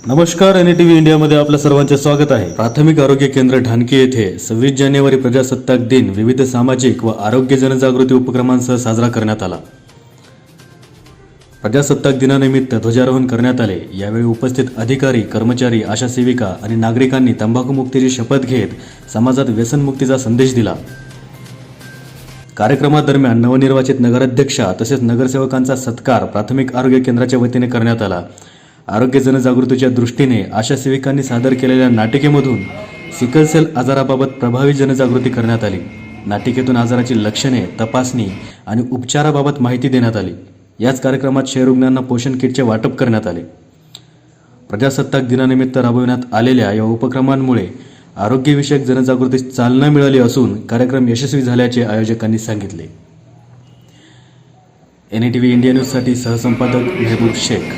नमस्कार, एनटीव्ही इंडियामध्ये आपल्या सर्वांचे स्वागत आहे। प्राथमिक आरोग्य केंद्र ढानकी येथे 26 जानेवारी प्रजासत्ताक दिन विविध सामाजिक व आरोग्य जनजागृती उपक्रमांसह साजरा करण्यात आला। प्रजासत्ताक दिनानिमित्त ध्वजारोहण करण्यात आले। यावेळी उपस्थित अधिकारी, कर्मचारी, आशा सेविका आणि नागरिकांनी तंबाखूमुक्तीची शपथ घेत समाजात व्यसनमुक्तीचा संदेश दिला। कार्यक्रमादरम्यान नवनिर्वाचित नगराध्यक्षा तसेच नगरसेवकांचा सत्कार प्राथमिक आरोग्य केंद्राच्या वतीने करण्यात आला। आरोग्य जनजागृतीच्या दृष्टीने आशा सेविकांनी सादर केलेल्या नाटिकेमधून सिकल सेल आजाराबाबत प्रभावी जनजागृती करण्यात आली। नाटिकेतून आजाराची लक्षणे, तपासणी आणि उपचाराबाबत माहिती देण्यात आली। याच कार्यक्रमात क्षयरुग्णांना पोषण किटचे वाटप करण्यात आले। प्रजासत्ताक दिनानिमित्त राबविण्यात आलेल्या या उपक्रमांमुळे आरोग्यविषयक जनजागृतीस चालना मिळाली असून कार्यक्रम यशस्वी झाल्याचे आयोजकांनी सांगितले। एनटीव्ही इंडिया न्यूजसाठी सहसंपादक मेहबूब शेख।